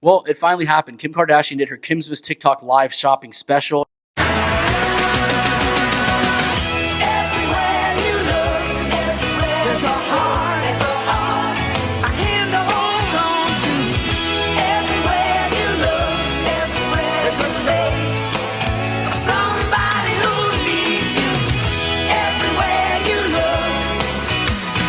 Well, it finally happened. Kim Kardashian did her Kimsmas TikTok live shopping special.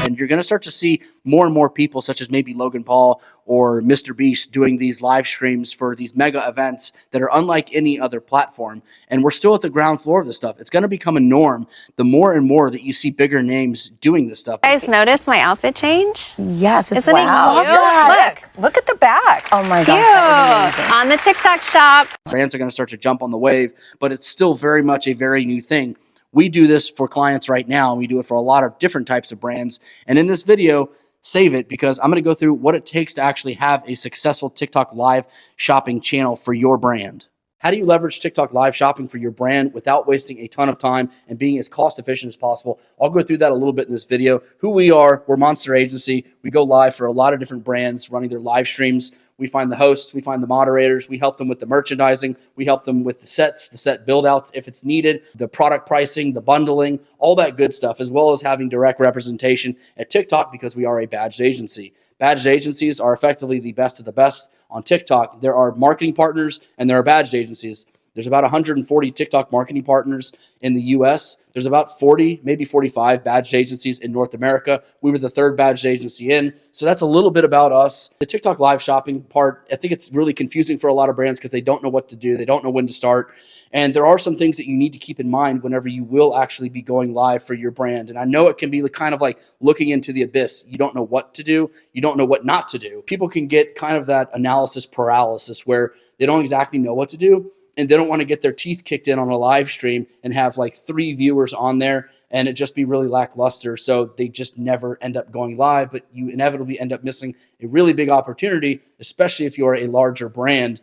And you're going to start to see more and more people, such as maybe Logan Paul or Mr. Beast, doing these live streams for these mega events that are unlike any other platform. And we're still at the ground floor of this stuff. It's going to become a norm the more and more that you see bigger names doing this stuff. You guys notice my outfit change? Yes, it's Isn't it cute? Look at the back. Oh my gosh, Cute. that is amazing. On the TikTok shop. Brands are going to start to jump on the wave, but it's still very much a very new thing. We do this for clients right now, and we do it for a lot of different types of brands. And in this video, save it, because I'm going to go through what it takes to actually have a successful TikTok live shopping channel for your brand. How do you leverage TikTok live shopping for your brand without wasting a ton of time and being as cost efficient as possible? I'll go through that a little bit in this video. Who we are, we're Monster Agency. We go live for a lot of different brands running their live streams. We find the hosts, we find the moderators, we help them with the merchandising, we help them with the sets, the set build outs if it's needed, the product pricing, the bundling, all that good stuff, as well as having direct representation at TikTok because we are a badged agency. Badged agencies are effectively the best of the best on TikTok. There are marketing partners and there are badged agencies. There's about 140 TikTok marketing partners in the US. There's about 40, maybe 45 badged agencies in North America. We were the third badged agency in. So that's a little bit about us. The TikTok live shopping part, I think it's really confusing for a lot of brands because they don't know what to do. They don't know when to start. And there are some things that you need to keep in mind whenever you will actually be going live for your brand. And I know it can be kind of like looking into the abyss. You don't know what to do. You don't know what not to do. People can get kind of that analysis paralysis where they don't exactly know what to do. And they don't want to get their teeth kicked in on a live stream and have like 3 viewers on there and it just be really lackluster. So they just never end up going live, but you inevitably end up missing a really big opportunity, especially if you're a larger brand,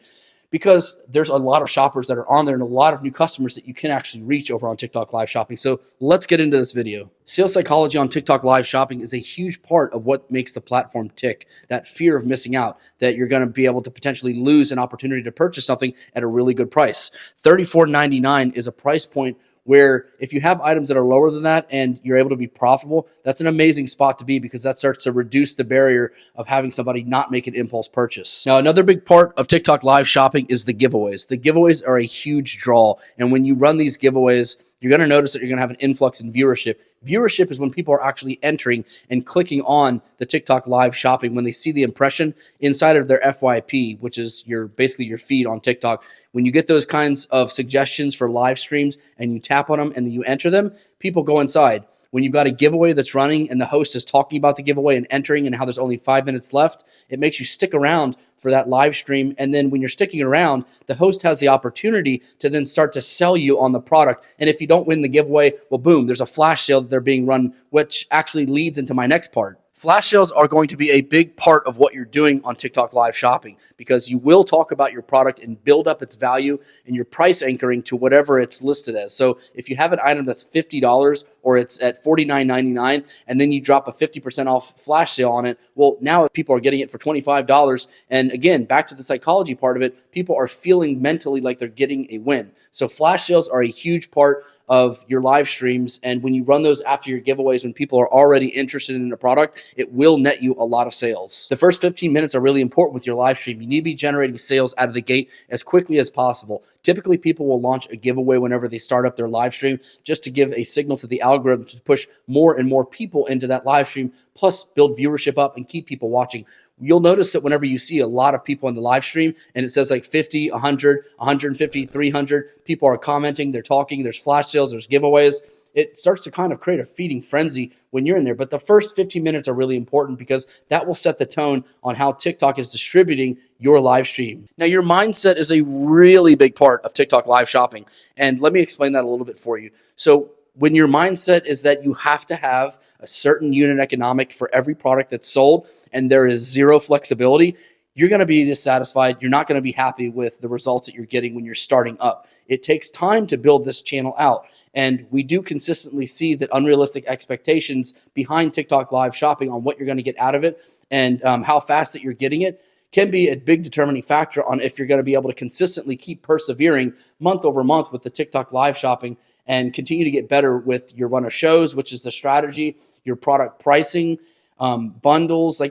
because there's a lot of shoppers that are on there and a lot of new customers that you can actually reach over on TikTok live shopping. So let's get into this video. Sales psychology on TikTok live shopping is a huge part of what makes the platform tick. That fear of missing out, that you're going to be able to potentially lose an opportunity to purchase something at a really good price. $34.99 is a price point where if you have items that are lower than that and you're able to be profitable, that's an amazing spot to be because that starts to reduce the barrier of having somebody not make an impulse purchase. Now, another big part of TikTok live shopping is the giveaways. The giveaways are a huge draw. And when you run these giveaways, you're going to notice that you're going to have an influx in viewership. Viewership is when people are actually entering and clicking on the TikTok live shopping when they see the impression inside of their FYP, which is basically your feed on TikTok. When you get those kinds of suggestions for live streams and you tap on them and then you enter them, people go inside. When you've got a giveaway that's running and the host is talking about the giveaway and entering and how there's only 5 minutes left, it makes you stick around for that live stream. And then when you're sticking around, the host has the opportunity to then start to sell you on the product. And if you don't win the giveaway, well, boom, there's a flash sale that they're being run, which actually leads into my next part. Flash sales are going to be a big part of what you're doing on TikTok live shopping because you will talk about your product and build up its value and your price anchoring to whatever it's listed as. So if you have an item that's $50 or it's at $49.99 and then you drop a 50% off flash sale on it, well, now people are getting it for $25. And again, back to the psychology part of it, people are feeling mentally like they're getting a win. So flash sales are a huge part of your live streams. And when you run those after your giveaways, when people are already interested in a product, it will net you a lot of sales. The first 15 minutes are really important with your live stream. You need to be generating sales out of the gate as quickly as possible. Typically, people will launch a giveaway whenever they start up their live stream just to give a signal to the algorithm to push more and more people into that live stream, plus build viewership up and keep people watching. You'll notice that whenever you see a lot of people in the live stream and it says like 50, 100, 150, 300, people are commenting, they're talking, there's flash sales, there's giveaways, it starts to kind of create a feeding frenzy when you're in there. But the first 15 minutes are really important because that will set the tone on how TikTok is distributing your live stream. Now, your mindset is a really big part of TikTok live shopping. And let me explain that a little bit for you. So when your mindset is that you have to have a certain unit economic for every product that's sold and there is zero flexibility, you're going to be dissatisfied. You're not going to be happy with the results that you're getting when you're starting up. It takes time to build this channel out. And we do consistently see that unrealistic expectations behind TikTok live shopping on what you're going to get out of it and how fast that you're getting it can be a big determining factor on if you're going to be able to consistently keep persevering month over month with the TikTok live shopping and continue to get better with your run of shows, which is the strategy, your product pricing, bundles,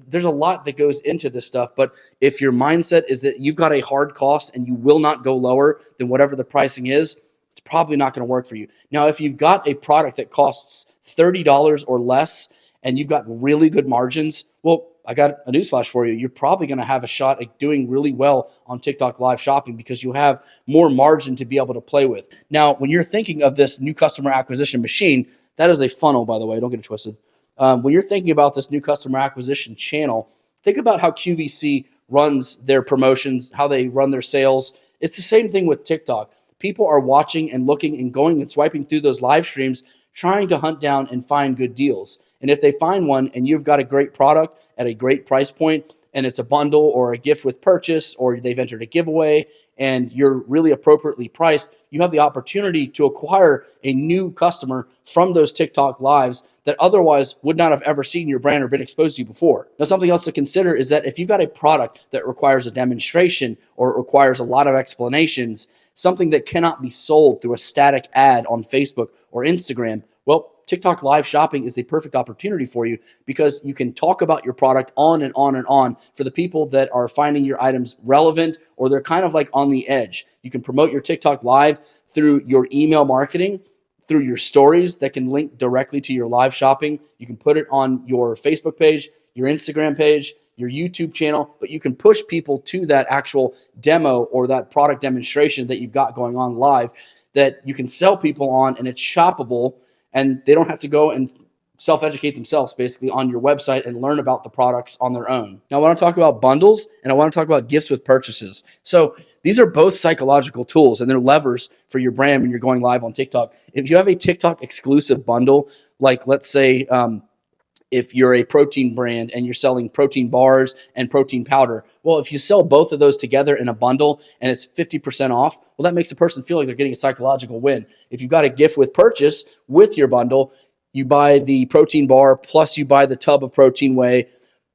there's a lot that goes into this stuff. But if your mindset is that you've got a hard cost and you will not go lower than whatever the pricing is, it's probably not going to work for you. Now, if you've got a product that costs $30 or less and you've got really good margins, well, I got a newsflash for you. You're probably going to have a shot at doing really well on TikTok live shopping because you have more margin to be able to play with. Now, when you're thinking of this new customer acquisition machine, that is a funnel, by the way, don't get it twisted. When you're thinking about this new customer acquisition channel, think about how QVC runs their promotions, how they run their sales. It's the same thing with TikTok. People are watching and looking and going and swiping through those live streams, trying to hunt down and find good deals. And if they find one and you've got a great product at a great price point, and it's a bundle or a gift with purchase, or they've entered a giveaway and you're really appropriately priced, you have the opportunity to acquire a new customer from those TikTok lives that otherwise would not have ever seen your brand or been exposed to you before. Now, something else to consider is that if you've got a product that requires a demonstration or requires a lot of explanations, something that cannot be sold through a static ad on Facebook or Instagram, well, TikTok live shopping is a perfect opportunity for you because you can talk about your product on and on and on for the people that are finding your items relevant or they're kind of like on the edge. You can promote your TikTok live through your email marketing, through your stories that can link directly to your live shopping. You can put it on your Facebook page, your Instagram page, your YouTube channel, but you can push people to that actual demo or that product demonstration that you've got going on live that you can sell people on, and it's shoppable. And they don't have to go and self-educate themselves basically on your website and learn about the products on their own. Now, I want to talk about bundles and I want to talk about gifts with purchases. So these are both psychological tools and they're levers for your brand when you're going live on TikTok. If you have a TikTok exclusive bundle, like let's say if you're a protein brand and you're selling protein bars and protein powder, well, if you sell both of those together in a bundle and it's 50% off, well, that makes the person feel like they're getting a psychological win. If you've got a gift with purchase with your bundle, you buy the protein bar plus you buy the tub of protein whey.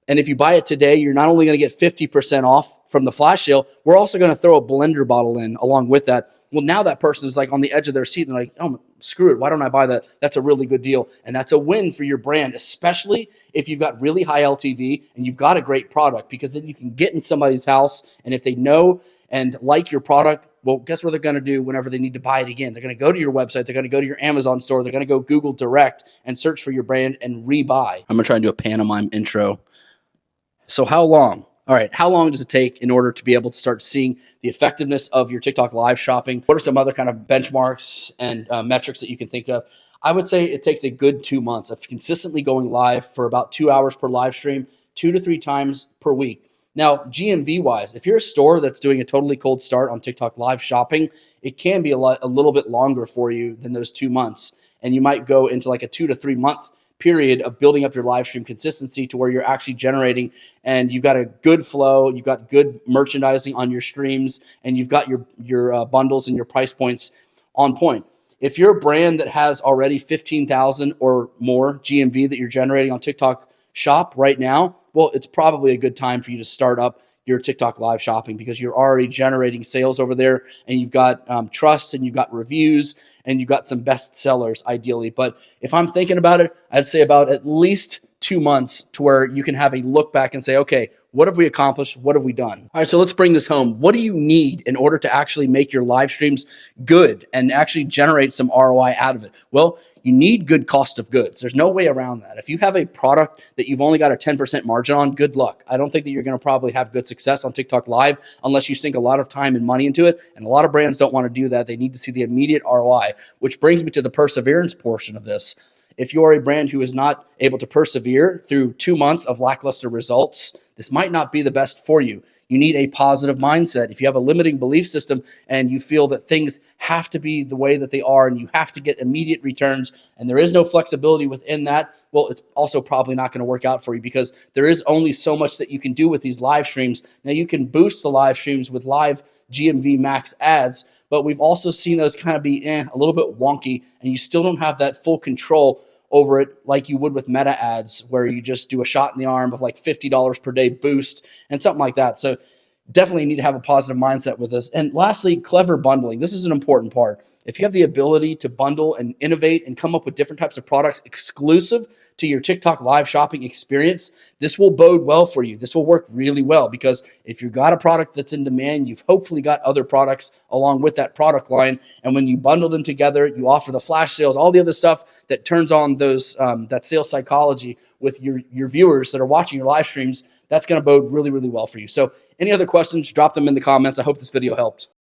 And if you buy it today, you're not only going to get 50% off from the flash sale, we're also going to throw a blender bottle in along with that. Well, now that person is like on the edge of their seat and they're like, oh, screw it. Why don't I buy that? That's a really good deal. And that's a win for your brand, especially if you've got really high LTV and you've got a great product, because then you can get in somebody's house. And if they know and like your product, well, guess what they're going to do whenever they need to buy it again? They're going to go to your website. They're going to go to your Amazon store. They're going to go Google Direct and search for your brand and rebuy. I'm going to try and do a pantomime intro. So how long? All right, how long does it take in order to be able to start seeing the effectiveness of your TikTok live shopping? What are some other kind of benchmarks and metrics that you can think of? I would say it takes a good 2 months of consistently going live for about 2 hours per live stream, 2 to 3 times per week. Now, GMV wise, if you're a store that's doing a totally cold start on TikTok live shopping, it can be a little bit longer for you than those 2 months. And you might go into like a 2 to 3 month period of building up your live stream consistency to where you're actually generating and you've got a good flow, you've got good merchandising on your streams, and you've got your bundles and your price points on point. If you're a brand that has already 15,000 or more GMV that you're generating on TikTok Shop right now, well, it's probably a good time for you to start up your TikTok live shopping because you're already generating sales over there and you've got trust and you've got reviews and you've got some best sellers ideally. But if I'm thinking about it, I'd say about at least 2 months to where you can have a look back and say, okay, what have we accomplished? What have we done? All right, so let's bring this home. What do you need in order to actually make your live streams good and actually generate some ROI out of it? Well, you need good cost of goods. There's no way around that. If you have a product that you've only got a 10% margin on, good luck. I don't think that you're going to probably have good success on TikTok Live unless you sink a lot of time and money into it. And a lot of brands don't want to do that. They need to see the immediate ROI, which brings me to the perseverance portion of this. If you're a brand who is not able to persevere through 2 months of lackluster results, this might not be the best for you. You need a positive mindset. If you have a limiting belief system and you feel that things have to be the way that they are and you have to get immediate returns and there is no flexibility within that, well, it's also probably not going to work out for you because there is only so much that you can do with these live streams. Now, you can boost the live streams with live GMV max ads, but we've also seen those kind of be a little bit wonky and you still don't have that full control over it like you would with meta ads, where you just do a shot in the arm of like $50 per day boost and something like that. So definitely need to have a positive mindset with this. And lastly, clever bundling. This is an important part. If you have the ability to bundle and innovate and come up with different types of products exclusive to your TikTok live shopping experience, this will bode well for you. This will work really well, because if you've got a product that's in demand, you've hopefully got other products along with that product line. And when you bundle them together, you offer the flash sales, all the other stuff that turns on those that sales psychology with your viewers that are watching your live streams. That's going to bode really, really well for you. So any other questions, drop them in the comments. I hope this video helped.